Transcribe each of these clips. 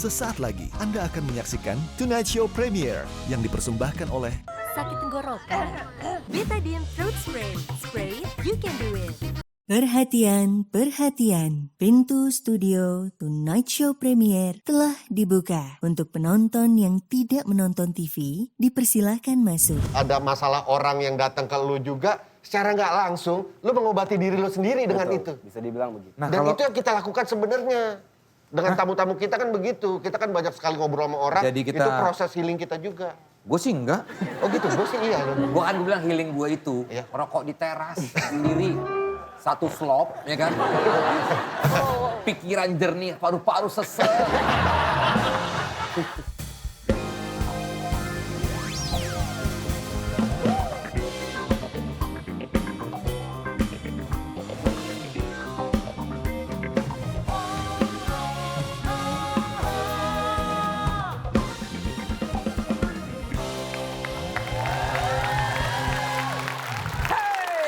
Sesaat lagi Anda akan menyaksikan Tonight Show Premiere yang dipersembahkan oleh Sakit tenggorokan? Betadine Throat Spray. Spray, you can do it. Perhatian, perhatian. Pintu studio Tonight Show Premiere telah dibuka. Untuk penonton yang tidak menonton TV, dipersilahkan masuk. Ada masalah orang yang datang ke lu juga, secara nggak langsung, lu mengobati diri lu sendiri dengan itu. Bisa dibilang begitu. Dan itu yang kita lakukan sebenarnya. Dengan tamu-tamu kita kan begitu. Kita kan banyak sekali ngobrol sama orang, Jadi kita- itu proses healing kita juga. Gue sih enggak. Oh gitu, gue sih iya. Gue kan bilang healing gue itu Iya. rokok di teras sendiri. Satu slop, ya kan? Pikiran jernih, paru-paru sesek.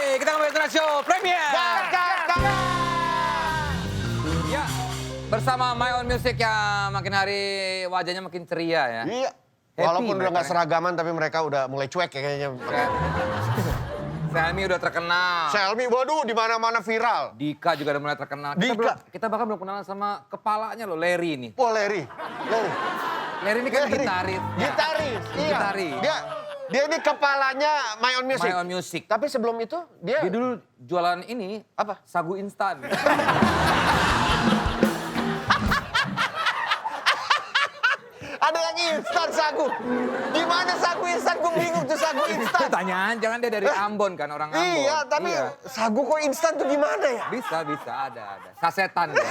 Hey, kita kembali ke Show Premiere. Ya, bersama My Own Music yang makin hari wajahnya makin ceria ya. Iya. Happy Walaupun udah mereka nggak ya. seragaman, tapi mereka udah mulai cuek ya kayaknya. Selmi udah terkenal. Selmi, waduh, di mana-mana viral. Dika juga udah mulai terkenal. Dika. Kita bahkan belum kenalan sama kepalanya loh, Larry ini. Oh, Larry. Larry ini kan Larry. gitaris. Gitaris, iya. Gitaris. Dia ini kepalanya My Own Music. My Own Music. Tapi sebelum itu Dia dulu jualan ini, Apa? sagu instan. ada yang instan sagu. Gimana sagu instan? Gue bingung tuh sagu instan. Tanyaan, jangan dia dari Ambon kan, orang Ambon. Iya, tapi Iya. sagu kok instan tuh gimana ya? Bisa, ada. Sasetan ya.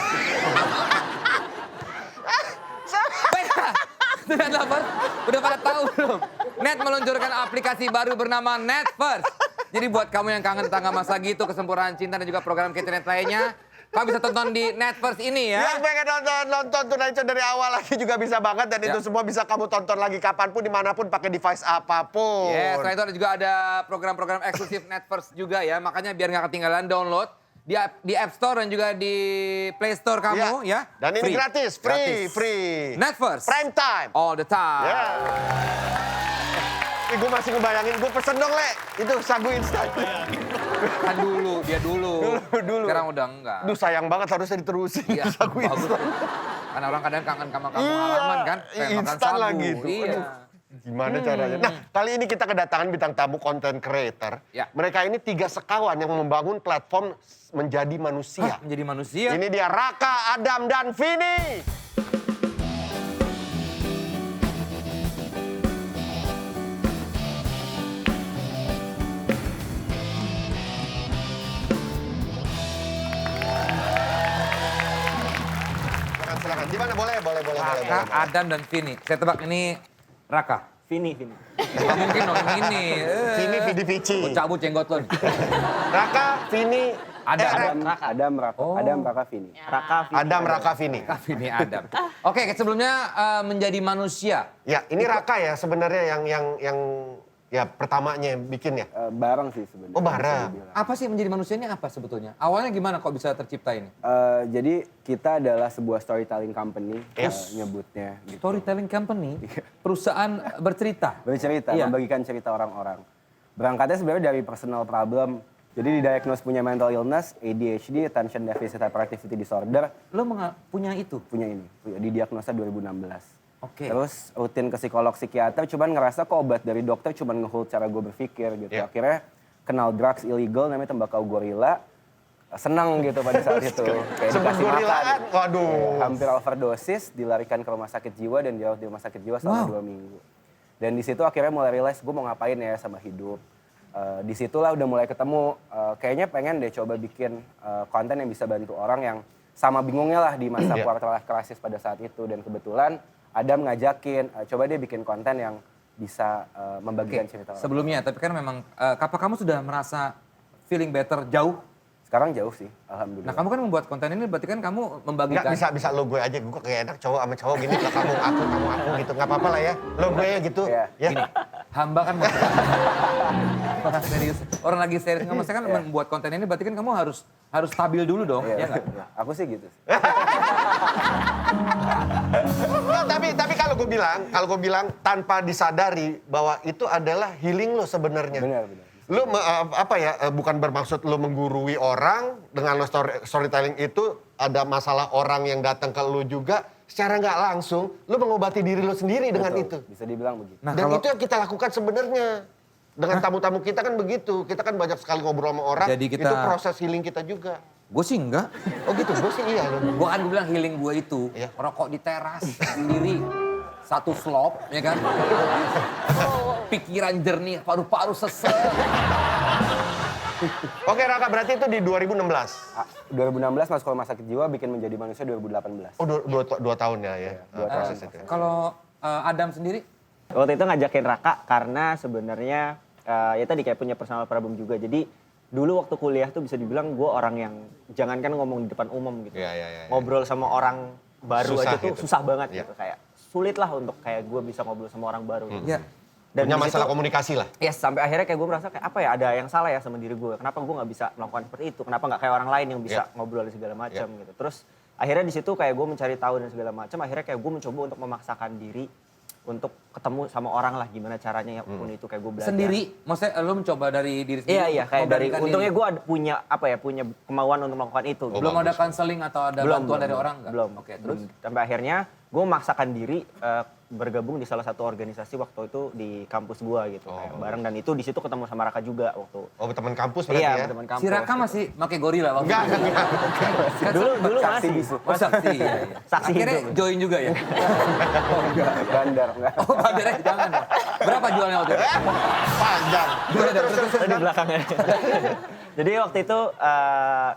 Sudah lovers, udah pada tahu belum? Net meluncurkan aplikasi baru bernama Net First. Jadi buat kamu yang kangen tangga masa gitu, kesempurnaan cinta dan juga program Net lainnya, kamu bisa tonton di Net First ini ya. Yang pengen nonton Tonight Show dari awal lagi juga bisa banget. Dan itu semua bisa kamu tonton lagi kapanpun, dimanapun, pakai device apapun. Yes, selain itu juga ada program-program eksklusif Net First juga ya. Makanya biar nggak ketinggalan download di App Store dan juga di Play Store kamu ya. Dan ini Free. gratis, free. Net First. Prime time. All the time. Ya. Gue masih ngebayangin, gue pesen dong, Le. Itu sagu instan. Kan dia dulu. Dulu. Sekarang udah enggak. Duh, sayang banget harusnya diterusin Iya, sagu bagus. instan. Karena orang kadang kangen sama kamu Iya, halaman kan. Pengen makan instan sagu. lagi tuh. Iya. Aduh. Gimana caranya? Nah, kali ini kita kedatangan bintang tamu content creator. Ya. Mereka ini 3 sekawan yang membangun platform menjadi manusia. Menjadi manusia. Ini dia Raka, Adam, dan Vini. Silakan. Di mana? Boleh. Raka, Adam, dan Vini. Saya tebak ini Raka. Vini. Nggak mungkin dong ini. Vini, Vidi, Vici. Cabut jenggot lo. Raka, Vini, Adam. Adam, Raka. Oh. Adam, Raka, Vini. Raka, Vini. Adam, Raka, Vini. Vini, Adam. Oke, sebelumnya menjadi manusia. Ya, ini Raka ya sebenarnya yang ya pertamanya yang bikin ya. Bareng sih sebenarnya. Oh, bareng. bisa dibilang. Apa sih menjadi manusia ini apa sebetulnya? Awalnya gimana kok bisa tercipta ini? Jadi kita adalah sebuah storytelling company Yes. nyebutnya. Gitu. Storytelling company, perusahaan bercerita. Bercerita, Iya. membagikan cerita orang-orang. Berangkatnya sebenarnya dari personal problem. Jadi didiagnose punya mental illness, ADHD, Attention Deficit Hyperactivity Disorder, Lo punya itu? punya didiagnosa 2016. Oke. Terus rutin ke psikolog psikiater, cuman ngerasa kok obat dari dokter cuman nge-hold cara gue berpikir gitu. Yeah. Akhirnya kenal drugs illegal namanya tembakau gorila. Senang gitu pada saat itu. Kayak Sebut dikasih gorilaan, makan. waduh. Hampir overdosis, dilarikan ke rumah sakit jiwa dan dirawat di rumah sakit jiwa selama 2 minggu. Dan di situ akhirnya mulai realize gue mau ngapain ya sama hidup. Di situlah udah mulai ketemu, kayaknya pengen deh coba bikin konten yang bisa bantu orang yang sama bingungnya lah di masa quarter life crisis pada saat itu. Dan kebetulan Adam ngajakin, coba dia bikin konten yang bisa membagikan cerita orang. Sebelumnya, tapi kan memang, apa kamu sudah merasa feeling better jauh? Sekarang jauh sih, alhamdulillah. Nah kamu kan membuat konten ini berarti kan kamu membagikan. Nggak bisa lo gue aja, gue kayak enak cowok sama cowok gini, kamu aku gitu, nggak apa-apa lah ya. Lo gue gitu, Iya. ya. Gini, hamba kan orang serius, orang lagi serius nggak maksudnya kan membuat konten ini berarti kan kamu harus stabil dulu dong, ya Iya, nggak? iya. Aku sih gitu. Nggak, tapi kalau gue bilang tanpa disadari bahwa itu adalah healing lo sebenarnya. Benar. Lu bukan bermaksud lu menggurui orang dengan lo storytelling itu ada masalah orang yang datang ke lu juga secara nggak langsung lu mengobati diri lu sendiri dengan itu. Bisa dibilang begitu. Nah, Dan kalau itu yang kita lakukan sebenarnya. Dengan tamu-tamu kita kan begitu. Kita kan banyak sekali ngobrol sama orang. Jadi kita- Itu proses healing kita juga. gue sih enggak. Oh gitu, gue sih iya loh. Gue kan bilang healing gue itu Iya. rokok di teras sendiri, satu slop, ya kan? Pikiran jernih, paru-paru sesek. Oke Raka, berarti itu di 2016. 2016 masuk rumah sakit jiwa, bikin menjadi manusia 2018. Oh, dua tahun ya. Proses itu. Kalau Adam sendiri, Waktu itu ngajakin Raka karena sebenarnya ya tadi kayak punya personal problem juga. Jadi dulu waktu kuliah tuh bisa dibilang gue orang yang jangankan ngomong di depan umum gitu. Iya. Ngobrol sama orang baru Susah aja tuh gitu. susah banget Iya. gitu. Kayak sulit lah untuk kayak gue bisa ngobrol sama orang baru gitu. ya Dan Punya di masalah situ- komunikasi lah. Yes, sampai akhirnya kayak gue merasa kayak apa ya, ada yang salah ya sama diri gue. Kenapa gue nggak bisa melakukan seperti itu? Kenapa nggak kayak orang lain yang bisa ngobrol dan segala macam gitu. Terus akhirnya di situ kayak gue mencari tahu dan segala macam. Akhirnya kayak gue mencoba untuk memaksakan diri untuk ketemu sama orang lah, gimana caranya ya apapun itu kayak gue belajar. sendiri, maksudnya lo mencoba dari diri sendiri? Iya kayak dari memberanikan untungnya diri? gue punya kemauan untuk melakukan itu. Oh, Belum bagus. ada konseling atau ada bantuan dari orang nggak? Belum. Oke, terus? Sampai akhirnya gue memaksakan diri bergabung di salah satu organisasi waktu itu di kampus gue gitu, kayak bareng, dan itu di situ ketemu sama Raka juga waktu. Oh, teman kampus berarti Iya, ya? teman kampus. Si Raka gitu. masih pakai gorila waktu Enggak. itu? Dulu Saksi masih. bisu. Oh, saksi, iya. Saksi Akhirnya hidup. join juga ya? Bandar, enggak. Oh, bandernya jangan ya. Berapa jualnya waktu itu? Panjang. Di belakangnya. Jadi waktu itu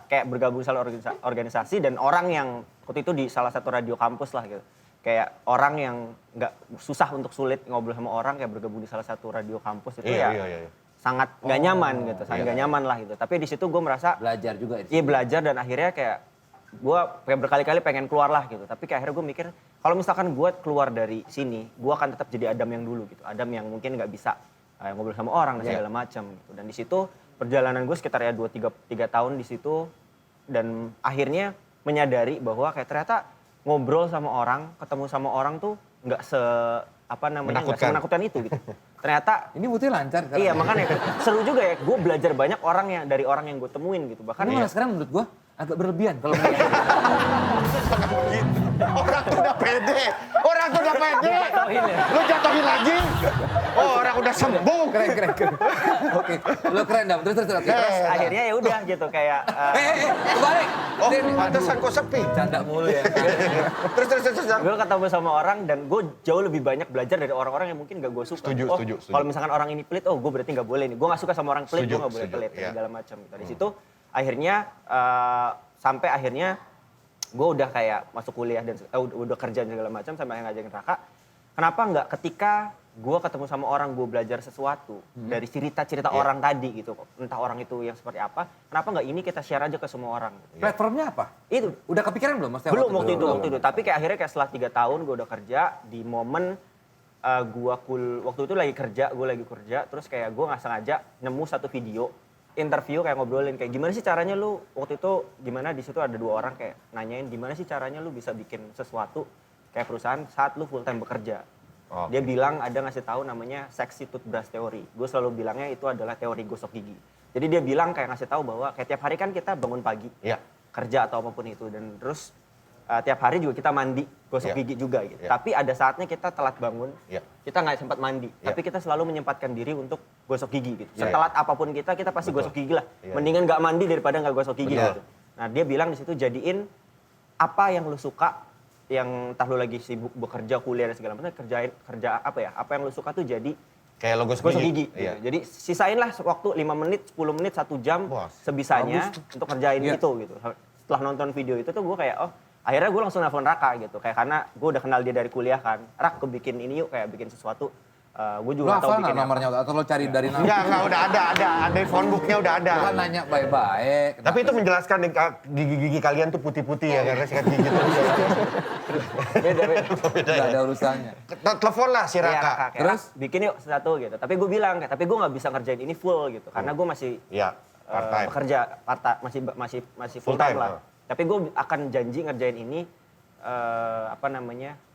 kayak bergabung salah organisasi dan orang yang waktu itu di salah satu radio kampus lah gitu. Kayak orang yang nggak susah untuk sulit ngobrol sama orang, kayak bergabung di salah satu radio kampus itu Iya. sangat nggak nyaman gitu, sangat nggak nyaman lah gitu. Tapi di situ gue merasa Belajar juga ya? iya belajar, dan akhirnya kayak gue kayak berkali-kali pengen keluar lah gitu. Tapi kayak akhirnya gue mikir kalau misalkan gue keluar dari sini, gue akan tetap jadi Adam yang dulu gitu. Adam yang mungkin nggak bisa ngobrol sama orang dan segala macam gitu. Dan di situ perjalanan gue sekitar ya 2-3 tahun di situ, dan akhirnya menyadari bahwa kayak ternyata ngobrol sama orang, ketemu sama orang tuh nggak nggak semenakutkan itu gitu. Ternyata Ini buktinya lancar sekarang. iya, makanya seru juga ya. Gue belajar banyak dari orang yang gue temuin gitu. Bahkan Karena malah sekarang menurut gue agak berlebihan kalau ngomong. Orang tuh udah pede. Lu jatuhin lagi. Oh, orang udah sembuh. Keren. Oke, lo keren dah. Terus. Oke. terus akhirnya ya udah gitu kayak Kebalik. Oh, pantesan kok sepi. Canda mulu ya. Terus. gue ketemu sama orang dan gue jauh lebih banyak belajar dari orang-orang yang mungkin gak gue suka. Setuju. Kalau misalkan orang ini pelit, gue berarti gak boleh nih. Gue gak suka sama orang pelit, gue gak boleh Setuju, pelit iya. segala macam. Dari situ akhirnya sampai akhirnya gue udah kayak masuk kuliah dan udah kerja dan segala macam, sampai ngajakin Raka. Kenapa nggak ketika gue ketemu sama orang, gue belajar sesuatu dari cerita-cerita orang tadi gitu, entah orang itu yang seperti apa, kenapa nggak ini kita share aja ke semua orang? Platformnya apa? Itu Udah kepikiran belum? Maksudnya belum waktu itu. Tapi kayak akhirnya kayak setelah 3 tahun gue udah kerja, di momen waktu itu lagi kerja, terus kayak gue nggak sengaja nemu satu video interview kayak ngobrolin kayak gimana sih caranya lu waktu itu, gimana di situ ada 2 orang kayak nanyain gimana sih caranya lu bisa bikin sesuatu kayak perusahaan saat lu full time bekerja. Oh. Dia bilang ada ngasih tahu namanya sexy toothbrush theory. Gue selalu bilangnya itu adalah teori gosok gigi. Jadi dia bilang kayak ngasih tahu bahwa kayak tiap hari kan kita bangun pagi, Iya. kerja atau apapun itu, dan terus tiap hari juga kita mandi, gosok Iya. gigi juga gitu. Iya. Tapi ada saatnya kita telat bangun, Iya. kita nggak sempat mandi, Iya. tapi kita selalu menyempatkan diri untuk gosok gigi gitu. Iya. Setelat apapun kita pasti Betul. gosok gigi lah. Iya. Mendingan nggak mandi daripada nggak gosok gigi Betul. gitu. Nah dia bilang di situ jadiin apa yang lu suka, yang entah lu lagi sibuk bekerja, kuliah dan segala macam, kerja apa ya? Apa yang lu suka tuh jadi Kayak lo gosok gigi. Iya. Gitu. Jadi sisain lah waktu 5 menit, 10 menit, 1 jam Wah, sebisanya untuk ngerjain Iya. itu gitu. Setelah nonton video itu tuh gue kayak akhirnya gue langsung nelfon Raka gitu. Kayak karena gue udah kenal dia dari kuliah kan. Rak, gue bikin ini yuk, kayak bikin sesuatu. Gue Lo juga nggak tahu hafal bikin nggak nomornya atau lo cari dari nama? Enggak, udah ada phone booknya udah ada. Lo kan nanya baik-baik. Tapi itu menjelaskan gigi-gigi kalian tuh putih-putih ya, karena sikat gigi tuh. Beda. Nggak ada urusannya. Telepon lah si Iya, Raka. Raka, kayak, Terus? "Rak, bikin yuk satu gitu. Tapi gue bilang, tapi gue nggak bisa ngerjain ini full gitu. Karena gue masih Iya, part-time. bekerja masih full Full time, time lah. Tapi gue akan janji ngerjain ini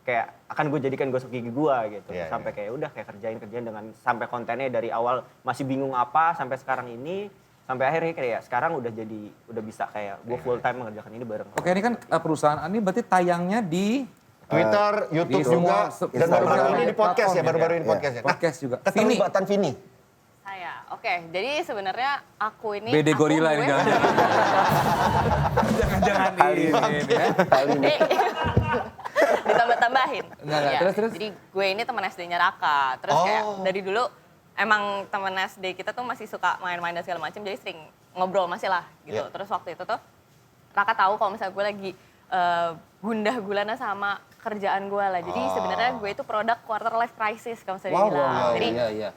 kayak akan gue jadikan gosok gigi gue gitu. Iya, Sampai kayak udah kayak kerjain dengan sampai kontennya dari awal masih bingung apa sampai sekarang ini. Sampai akhirnya kayak sekarang udah bisa kayak gue full time mengerjakan ini bareng. Oke, ini kan perusahaan ini berarti tayangnya di Twitter, YouTube di semua juga, dan baru-baru ini di podcast ya, baru-baru ini podcast ya. Podcast juga. Keterlibatan Vini. Saya, oke. Jadi sebenarnya aku ini... BD Gorilla ini jangan. Jangan-jangan ini ya. Ditambah-tambahin. Enggak, Ya, terus. Jadi gue ini teman SD-nya Raka. Terus kayak dari dulu emang teman SD kita tuh masih suka main-main dan segala macam. Jadi sering ngobrol masih lah gitu. Terus waktu itu tuh Raka tahu kalau misalnya gue lagi gundah gulana sama kerjaan gue lah. Jadi sebenarnya gue itu produk quarter life crisis kalau misalnya dibilang. Jadi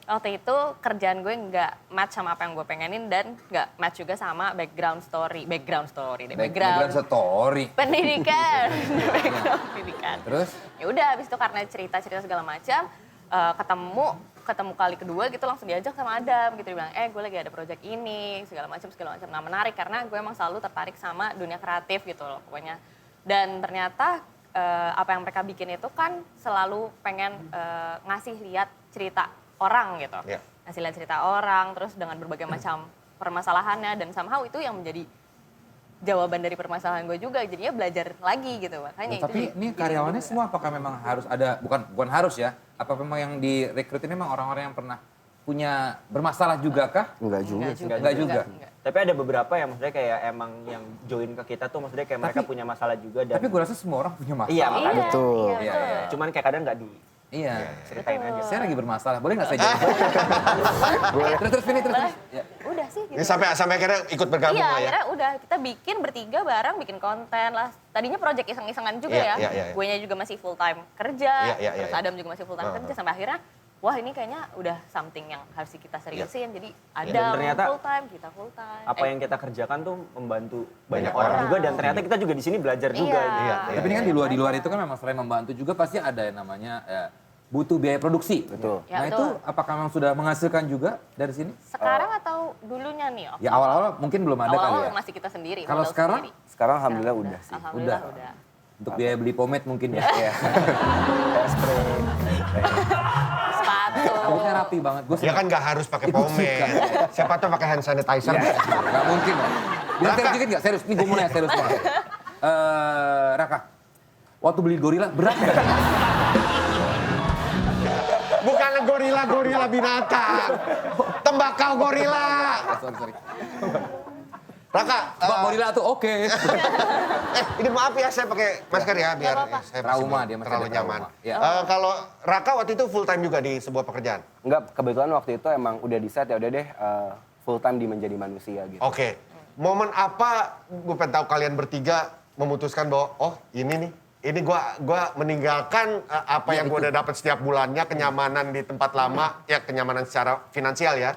waktu itu kerjaan gue nggak match sama apa yang gue pengenin dan nggak match juga sama background story pendidikan. Background pendidikan. Terus? Ya udah habis itu karena cerita-cerita segala macam ketemu kali kedua gitu langsung diajak sama Adam gitu, dia bilang gue lagi ada project ini segala macam. Nah menarik karena gue emang selalu tertarik sama dunia kreatif gitu loh pokoknya. Dan ternyata apa yang mereka bikin itu kan selalu pengen ngasih lihat cerita orang gitu. Ngasih lihat cerita orang terus dengan berbagai macam permasalahannya dan somehow itu yang menjadi jawaban dari permasalahan gue juga, jadinya belajar lagi gitu makanya. Tapi ini karyawannya semua apakah memang harus ada, bukan harus ya, apa memang yang direkrut ini memang orang-orang yang pernah punya bermasalah juga kah? Enggak juga. Tapi ada beberapa yang maksudnya kayak emang yang join ke kita tuh maksudnya kayak mereka punya masalah juga. Dan Tapi gue rasa semua orang punya masalah. Iya, makanya. Betul. Iya. Cuman kayak kadang nggak ceritain aja. Saya lagi bermasalah, boleh nggak saya jawab? Terus Vini, terus. Ya. Udah sih gitu. Ini sampai akhirnya ikut bergabung Iya, lah ya. akhirnya udah kita bikin bertiga bareng bikin konten lah. Tadinya project iseng-isengan juga ya. Guenya juga masih full time kerja, terus Adam juga masih full time kerja sampai akhirnya wah ini kayaknya udah something yang harus kita seriusin. Jadi Adam ternyata full time, kita full time. Apa yang kita kerjakan tuh membantu banyak orang juga dan ternyata kita juga di sini belajar juga. Tapi ini kan di luar itu kan memang selain membantu juga pasti ada yang namanya butuh biaya produksi. Betul. Nah Ya, itu apakah memang sudah menghasilkan juga dari sini? Sekarang atau dulunya nih? Ya awal-awal mungkin belum ada kali ya. Awal-awal masih kita sendiri. Kalau modal sekarang? sendiri. Sekarang alhamdulillah udah sih. Alhamdulillah udah. Untuk biaya beli pomade mungkin ya. Sepatu. Rambutnya rapi banget. Gue Ya kan nggak harus pakai pomade. Siapa tuh pakai hand sanitizer. Gak mungkin lah. Bisa serius dikit gak? Serius, ini gue mulai serius banget. Raka, waktu beli gorila berat gak? Bukan gorila binatang. Tembakau gorila. Sorry. Raka, Pak gorila tuh oke. ini maaf ya saya pakai masker ya biar saya Trauma, masih dia masih terlalu ada nyaman. trauma. Ya. Kalau Raka waktu itu full time juga di sebuah pekerjaan. Enggak, kebetulan waktu itu emang udah di set ya udah deh full time di menjadi manusia gitu. Oke. Momen apa gue pengen tahu kalian bertiga memutuskan bahwa oh ini nih, ini gua meninggalkan apa yang gue udah dapat setiap bulannya, kenyamanan di tempat lama, ya kenyamanan secara finansial ya.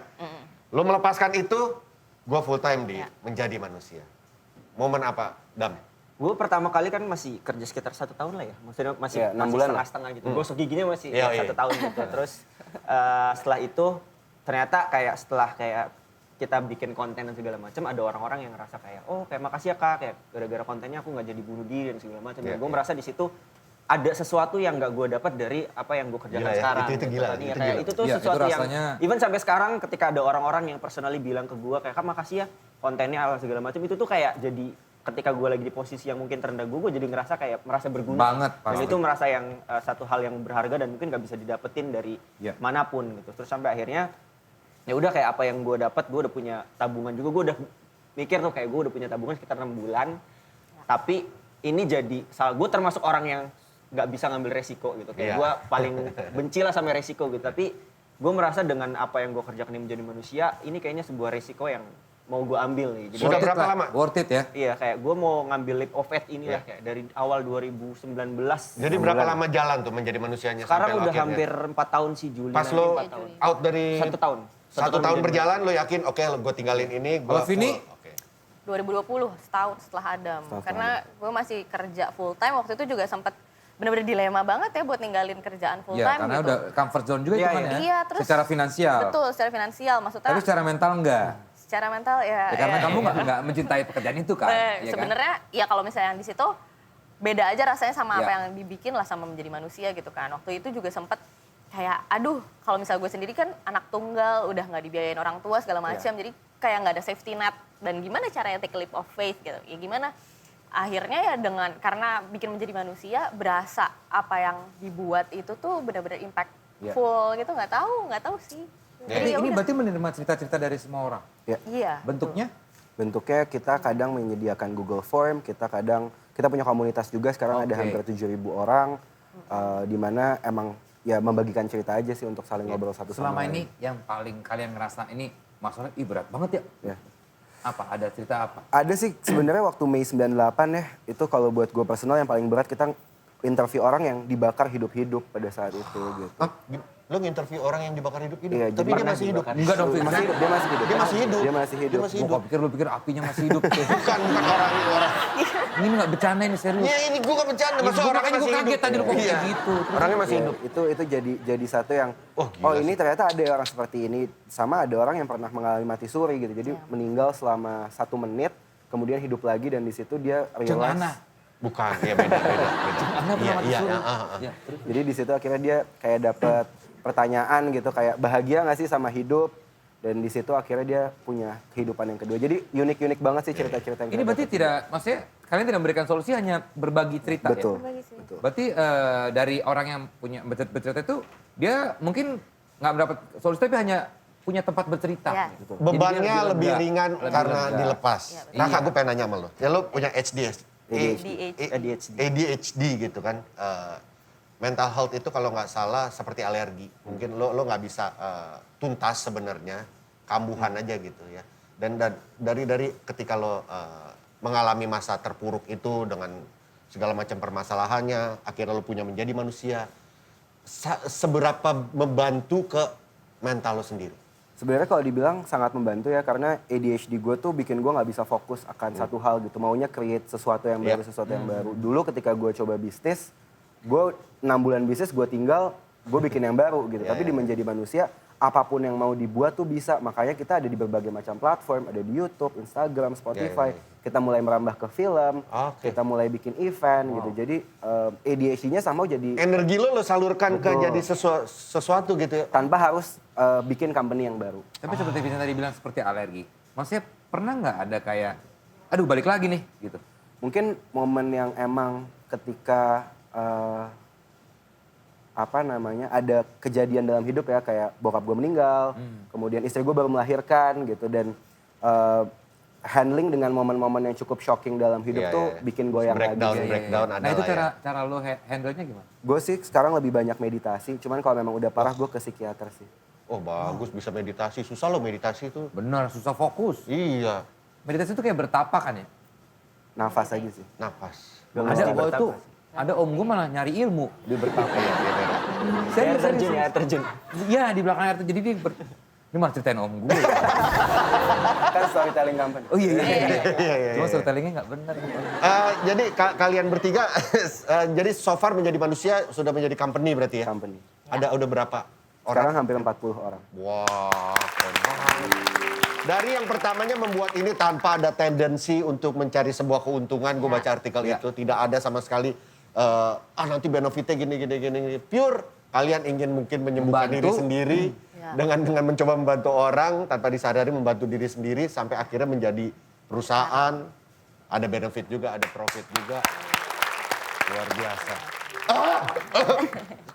Lo melepaskan itu, gue full time di menjadi manusia. Momen apa, Dam? Gue pertama kali kan masih kerja sekitar 1 tahun lah ya. Maksudnya masih Iya, 6 bulan lah. setengah-setengah gitu. Gosok giginya masih Iya, iya. 1 tahun gitu. Terus setelah itu ternyata kayak setelah kayak kita bikin konten dan segala macam ada orang-orang yang ngerasa kayak oh kayak makasih ya Kak, kayak gara-gara kontennya aku nggak jadi bunuh diri dan segala macam. Iya, Gue merasa di situ ada sesuatu yang nggak gue dapat dari apa yang gue kerjakan Gila ya, sekarang. itu gitu gila, kan. itu Iya, gila. kayak itu tuh Iya, sesuatu itu yang rasanya- even sampai sekarang ketika ada orang-orang yang personally bilang ke gue kayak Kak makasih ya kontennya ala segala macam itu tuh kayak jadi ketika gue lagi di posisi yang mungkin terendah gue jadi ngerasa kayak merasa berguna. Banget, Dan pasti. itu merasa yang satu hal yang berharga dan mungkin gak bisa didapetin dari Iya. manapun gitu. Terus sampai akhirnya ya udah kayak apa yang gue dapat, gue udah punya tabungan juga. Gue udah mikir tuh kayak gue udah punya tabungan sekitar 6 bulan. Tapi ini jadi salah gue termasuk orang yang nggak bisa ngambil resiko gitu. Kayak Iya. gue paling benci lah sama resiko gitu. Tapi gue merasa dengan apa yang gue kerjakan ini menjadi manusia, ini kayaknya sebuah resiko yang mau gue ambil nih. Jadi Sudah Worth it berapa lah, lama? Worth it ya. iya kayak gue mau ngambil leap of faith ini lah kayak dari awal 2019. Jadi berapa lama jalan tuh menjadi manusianya Sekarang sampai lo udah akhirnya? hampir 4 tahun sih Juli. Pas nanti lo 4 tahun. out dari 1 tahun. 1 tahun menjadi berjalan lo yakin oke gue tinggalin ini. Kalau Vini? 2020 setahun setelah Adam. Karena gue masih kerja full time waktu itu juga sempat bener-bener dilema banget ya buat ninggalin kerjaan full Ya, time karena gitu. udah comfort zone juga Iya, itu kan iya. ya. Iya, terus secara finansial. Betul, secara finansial maksudnya. Tapi secara mental enggak. Secara mental ya. Ya, karena ya, kamu ya. nggak mencintai pekerjaan itu kan. Iya kan? Sebenarnya ya kalau misalnya yang di situ beda aja rasanya sama apa Ya. yang dibikin lah sama menjadi manusia gitu kan. Waktu itu juga sempet kayak aduh kalau misalnya gue sendiri kan anak tunggal udah nggak dibiayain orang tua segala macam jadi kayak nggak ada safety net dan gimana caranya take a leap of faith gitu ya gimana akhirnya ya dengan karena bikin menjadi manusia berasa apa yang dibuat itu tuh benar-benar impactful gitu nggak tahu sih Jadi ya ini udah. berarti menerima cerita-cerita dari semua orang. Iya Bentuknya? Bentuknya kita kadang menyediakan Google Form, kita punya komunitas juga sekarang ada Oke. hampir 7.000 orang, di mana emang ya membagikan cerita aja sih untuk saling ngobrol satu sama Selama lain. ini yang paling kalian ngerasa ini masalahnya berat banget ya? Ya. Apa? Ada cerita apa? Ada sih sebenarnya waktu Mei 98 ya, itu kalau buat gue personal yang paling berat kita interview orang yang dibakar hidup-hidup pada saat itu gitu. Hah? Lo nginterview orang yang dibakar hidup-hidup? Iya, Tapi jadi dia masih hidup. Enggak dong, Vin. Masih hidup, dia masih hidup. Dia masih hidup. Dia masih hidup. Dia masih hidup. Gua pikir lu pikir apinya masih hidup. Bukan orang. Ini nggak bercanda ini serius. Ya ini gue gak bercanda, Ya, masa gua orangnya makanya masih gua kaget hidup. tadi lu kok Iya. kayak gitu. Orangnya masih Ya, hidup. itu jadi satu yang Gila oh ini sih. ternyata ada orang seperti ini sama ada orang yang pernah mengalami mati suri gitu. Jadi meninggal selama 1 menit kemudian hidup lagi dan di situ dia realize. Cengana. Bukan, ya beda. Anda pernah mati suri? Iya. Terus? Jadi di situ akhirnya dia kayak dapet pertanyaan gitu kayak bahagia nggak sih sama hidup dan di situ akhirnya dia punya kehidupan yang kedua. Jadi unik banget sih cerita-cerita yang Ini kita berarti dapet. tidak, maksudnya kalian tidak memberikan solusi hanya berbagi cerita Betul. ya? Betul. Berarti dari orang yang punya bercerita itu dia mungkin nggak mendapat solusi tapi hanya punya tempat bercerita. Iya. Gitu. Jadi Bebannya dia lebih lega, ringan lebih karena lega. dilepas. Iya, betul. Raka, gue pengen nanya sama lo. Ya lo punya ADHD gitu kan. Mental health itu kalau nggak salah seperti alergi. Mungkin lo nggak bisa tuntas sebenarnya, kambuhan aja gitu ya. Dan dari ketika lo mengalami masa terpuruk itu dengan segala macam permasalahannya, akhirnya lo punya menjadi manusia. Seberapa membantu ke mental lo sendiri? Sebenarnya kalau dibilang sangat membantu ya karena ADHD gue tuh bikin gue nggak bisa fokus akan satu hal gitu. Maunya create sesuatu yang baru, sesuatu yang baru. Dulu ketika gue coba bisnis, gue 6 bulan bisnis gue tinggal, gue bikin yang baru gitu. Tapi di menjadi manusia, apapun yang mau dibuat tuh bisa. Makanya kita ada di berbagai macam platform, ada di YouTube, Instagram, Spotify. Kita mulai merambah ke film, kita mulai bikin event gitu. Jadi ADHD-nya sama jadi Energi lo salurkan ke Betul. jadi sesuatu gitu ya. tanpa harus bikin company yang baru. Tapi seperti Vincent tadi bilang seperti alergi. Maksudnya pernah nggak ada kayak, aduh balik lagi nih gitu. Mungkin momen yang emang ketika ada kejadian dalam hidup ya kayak bokap gue meninggal, kemudian istri gue baru melahirkan gitu dan handling dengan momen-momen yang cukup shocking dalam hidup Iya, tuh iya. bikin goyang Breakdown, lagi. breakdown Nah ada itu lah ya. cara lo handle-nya gimana? Gue sih sekarang lebih banyak meditasi, cuman kalau memang udah parah gue ke psikiater sih. Oh bagus bisa meditasi, susah lo meditasi itu. Bener, susah fokus. Iya, Meditasi itu kayak bertapa kan ya? Nafas aja sih. nafas. Gak Ada mesti gua bertapa tuh, sih. ada om gue malah nyari ilmu di bertapa. Air terjun ya, air terjun. Iya di belakang air terjun, jadi dia ini malah ceritain om gue. Kan storytelling company. Oh iya. Iya. Cuma storytellingnya nggak bener. Jadi kalian bertiga, jadi so far menjadi manusia sudah menjadi company berarti ya? Company. Ada udah berapa Sekarang orang? hampir 40 orang. Wah, keren banget. Dari yang pertamanya membuat ini tanpa ada tendensi untuk mencari sebuah keuntungan, gue baca artikel itu tidak ada sama sekali. Nanti benefitnya gini. Pure kalian ingin mungkin menyembuhkan Membantu. diri sendiri dengan mencoba membantu orang tanpa disadari membantu diri sendiri sampai akhirnya menjadi perusahaan. Ada benefit juga, ada profit juga. Luar biasa.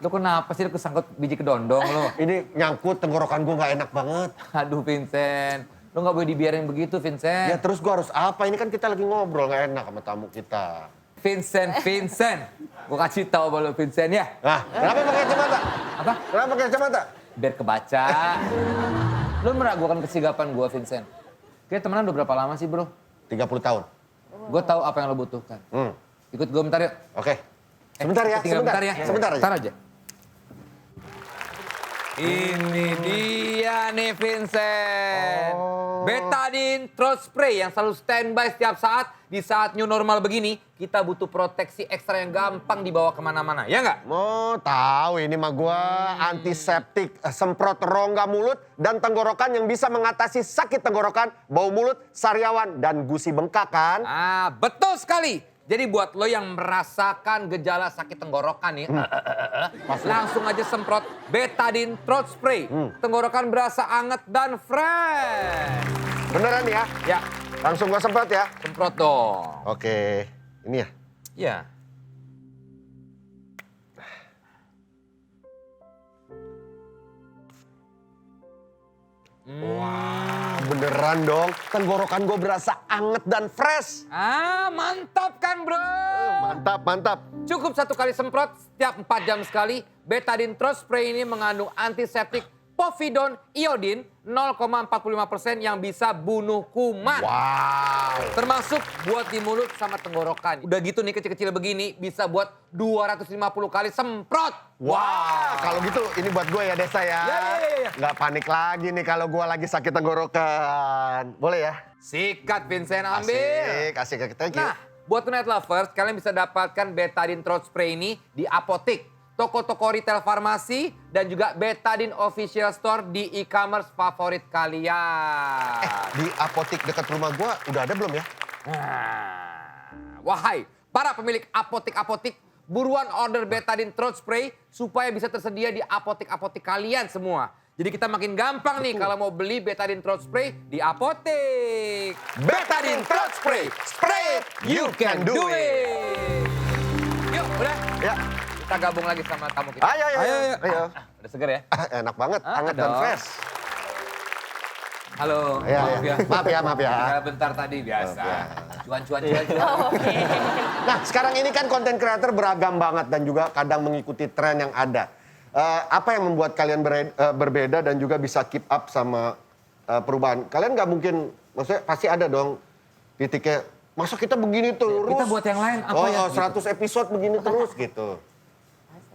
Lo kenapa sih lo kesangkut biji kedondong lo? Ini nyangkut tenggorokan gue nggak enak banget. Aduh Vincent, lo nggak boleh dibiarin begitu Vincent. Ya terus gue harus apa? Ini kan kita lagi ngobrol nggak enak sama tamu kita. Vincent. Gue kasih tahu sama lo Vincent ya. Nah, kenapa pakai kacamata? Apa? Kenapa pakai kacamata? Biar kebaca. Lo meragukan kesigapan gue Vincent. Kayak temenan udah berapa lama sih bro? 30 tahun. Gue tahu apa yang lo butuhkan. Ikut gue bentar yuk. Oke. Sebentar ya, Tinggal sebentar. bentar ya. Sebentar aja. Bentar aja. Ini dia nih Vincent. Betadine throat spray yang selalu standby setiap saat. Di saat new normal begini, kita butuh proteksi ekstra yang gampang dibawa kemana-mana. Ya nggak? Mau tahu ini mah gua antiseptik, semprot rongga mulut dan tenggorokan yang bisa mengatasi sakit tenggorokan, bau mulut, sariawan, dan gusi bengkak kan? Betul sekali. Jadi buat lo yang merasakan gejala sakit tenggorokan nih, langsung aja semprot Betadine Throat Spray. Tenggorokan berasa anget dan fresh. Beneran ya? Ya, Langsung gua semprot ya? semprot dong. Oke, ini ya. Ya. Wah, beneran dong. Tenggorokan gue berasa anget dan fresh. Mantap kan bro? Mantap, mantap. Cukup 1 kali semprot setiap 4 jam sekali. Betadine Throat Spray ini mengandung antiseptik povidone iodine 0,45% yang bisa bunuh kuman. Wow. Termasuk buat di mulut sama tenggorokan. Udah gitu nih kecil-kecil begini bisa buat 250 kali semprot. Wah, kalau gitu ini buat gue ya Desa ya. Ya. Nggak panik lagi nih kalau gue lagi sakit tenggorokan. Boleh ya? Sikat Vincent, ambil. Asik, thank you. Nah, buat Tonight Lovers, kalian bisa dapatkan Betadine Throat Spray ini di apotik, toko-toko retail farmasi, dan juga Betadine Official Store di e-commerce favorit kalian. Di apotik dekat rumah gue udah ada belum ya? Wahai para pemilik apotik-apotik, buruan order Betadine Throat Spray supaya bisa tersedia di apotik-apotik kalian semua. Jadi kita makin gampang nih kalau mau beli Betadine Throat Spray di apotik. Betadine Throat Spray, spray it, you can do it. Yuk, udah. Ya, Kita gabung lagi sama tamu kita. ayo. Udah seger ya? Enak banget, hangat dan dong. fresh. Halo, Ya. Maaf ya. Tinggal bentar tadi biasa. Cuan. Nah, sekarang ini kan konten creator beragam banget dan juga kadang mengikuti tren yang ada. Apa yang membuat kalian berbeda dan juga bisa keep up sama perubahan? Kalian nggak mungkin, maksudnya pasti ada dong titiknya, masa kita begini terus? Kita buat yang lain apa ya? 100 episode begini terus gitu.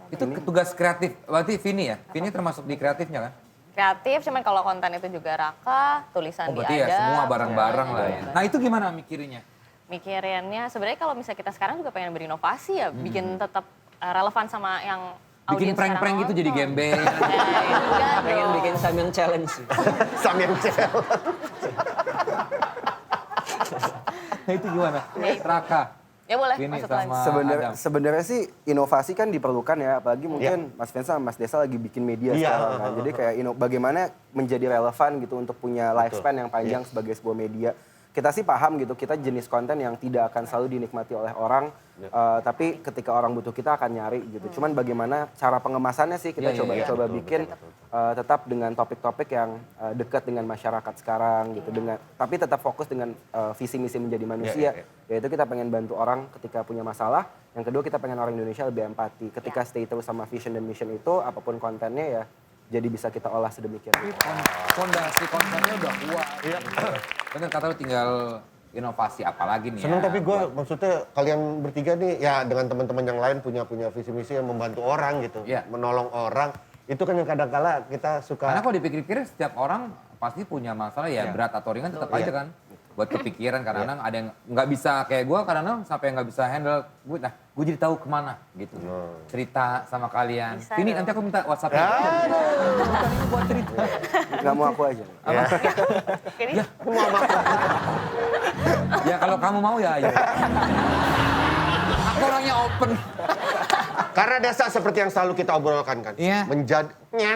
Itu tugas kreatif. Berarti Vini ya? Vini termasuk di kreatifnya kan? Kreatif, cuman kalau konten itu juga Raka, tulisan Oh dia berarti ya ada. semua bareng-bareng lah ya. Semuanya. Nah itu gimana mikirinnya? Mikirinnya sebenarnya kalau misalnya kita sekarang juga pengen berinovasi ya, bikin tetap relevan sama yang Bikin audiens prank-prank sekarang gitu jadi nonton. gembel. Enggak Pengen dong. bikin Samyang Challenge. Samyang Cel. Nah itu gimana? Raka. Ya boleh, Vini masuk sama lagi. Adam. Sebenarnya sih inovasi kan diperlukan ya, apalagi mungkin Mas Vincent sama Mas Desa lagi bikin media Iya. sekarang kan. Jadi kayak bagaimana menjadi relevan gitu untuk punya lifespan yang panjang sebagai sebuah media. Kita sih paham gitu, kita jenis konten yang tidak akan selalu dinikmati oleh orang, tapi ketika orang butuh kita akan nyari gitu. Cuman bagaimana cara pengemasannya sih kita coba bikin tetap dengan topik-topik yang dekat dengan masyarakat sekarang gitu, tapi tetap fokus dengan visi misi menjadi manusia. Yaitu kita pengen bantu orang ketika punya masalah. Yang kedua kita pengen orang Indonesia lebih empati. Ketika stay terus sama vision dan mission itu, apapun kontennya ya jadi bisa kita olah sedemikian rupa. Fondasi kontennya udah kuat. Bener kata lu tinggal inovasi apalagi nih Seneng ya. tapi gue maksudnya kalian bertiga nih ya dengan teman-teman yang lain punya visi misi yang membantu orang gitu, Iya. menolong orang. Itu kan yang kadang-kala kita suka. Karena kalau dipikir-pikir setiap orang pasti punya masalah ya berat atau ringan tetap aja kan. Buat kepikiran kadang-kadang ada yang nggak bisa kayak gue kadang-kadang sampai nggak bisa handle. Gue jadi tahu kemana gitu. Cerita sama kalian. Bisa Ini dong. nanti aku minta WhatsApp-nya. Bukan ini buat cerita. Nggak mau aku aja. Ini Ya kalau kamu mau ya ayo. Aku orangnya open. Karena Desa seperti yang selalu kita obrolkan kan. Iya. Iya.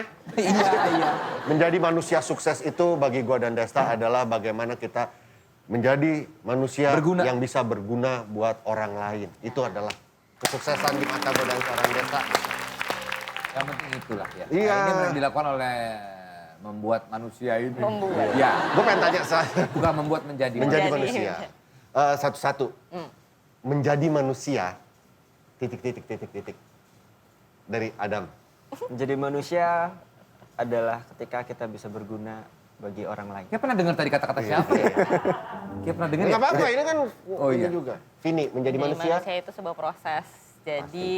Menjadi manusia sukses itu bagi gua dan Desta adalah bagaimana kita menjadi manusia Berguna. yang bisa berguna buat orang lain. Itu adalah kesuksesan di mata gua dan seorang Desta. Yang penting itulah ya. Iya. Nah, ini yang dilakukan oleh membuat manusia ini. Membuat. Ya, Gue pengen tanya bukan membuat menjadi. menjadi Menjadi. manusia. Satu-satu. Menjadi manusia. Titik. Dari Adam. Menjadi manusia adalah ketika kita bisa berguna bagi orang lain. Kayak pernah dengar tadi kata-kata siapa ya? Kayak pernah dengar ya? Enggak apa-apa, ini kan Oh, ini iya. juga. Vini, menjadi Jadi manusia. manusia itu sebuah proses. Jadi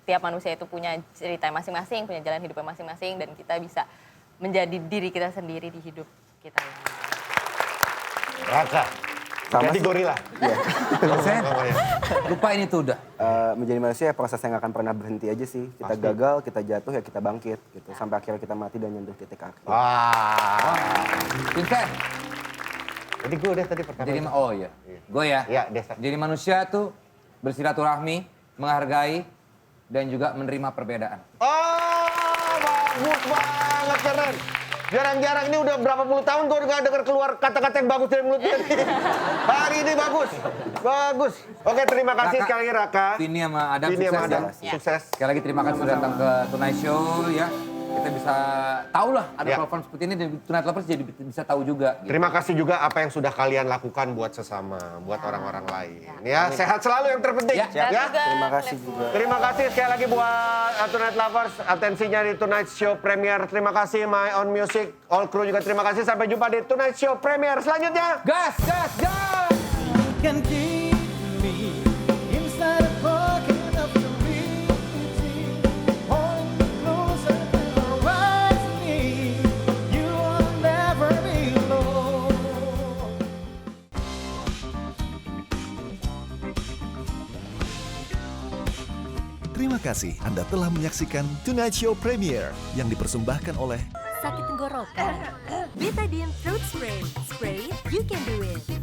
tiap manusia itu punya cerita masing-masing, punya jalan hidupnya masing-masing, dan kita bisa menjadi diri kita sendiri di hidup kita ini. Raka. Sama Jadi sih. gorila. Vincent, Namanya. lupa ini tuh udah. Menjadi manusia ya proses yang akan pernah berhenti aja sih. Kita gagal, kita jatuh ya kita bangkit gitu. Sampai akhirnya kita mati dan nyentuh titik akhir. Wah. Vincent, Jadi gue udah tadi pertama. Oh iya, gue ya. Iya, Desa. Jadi manusia tuh bersilaturahmi, menghargai, dan juga menerima perbedaan. Oh, bagus banget, keren. Jarang-jarang ini udah berapa puluh tahun gue gak denger keluar kata-kata yang bagus dari mulut dia. Hari ini bagus, bagus. Oke, terima kasih Raka, sekali lagi Raka. Vini sama Adam Vini sama sukses Adam, ya. sukses. Sekali lagi terima kasih sudah datang ke Tonight Show ya. Kita bisa tahu lah ada Ya. platform seperti ini dan Tonight Lovers jadi bisa tahu juga. Gitu. Terima kasih juga apa yang sudah kalian lakukan buat sesama, buat orang-orang lain. Ya, sehat selalu yang terpenting. Ya. Ya. Terima kasih juga. Terima kasih sekali lagi buat Tonight Lovers, atensinya di Tonight Show Premier. Terima kasih My Own Music, all crew juga terima kasih. Sampai jumpa di Tonight Show Premier selanjutnya. Gas, gas, gas! Can keep me inside a pocket of your beauty, holding me closer and around me. You will never be alone. Terima kasih Anda telah menyaksikan Tonight Show Premier yang dipersembahkan oleh Sakit tenggorokan. Betadine Fruit Spray. Spray, you can do it.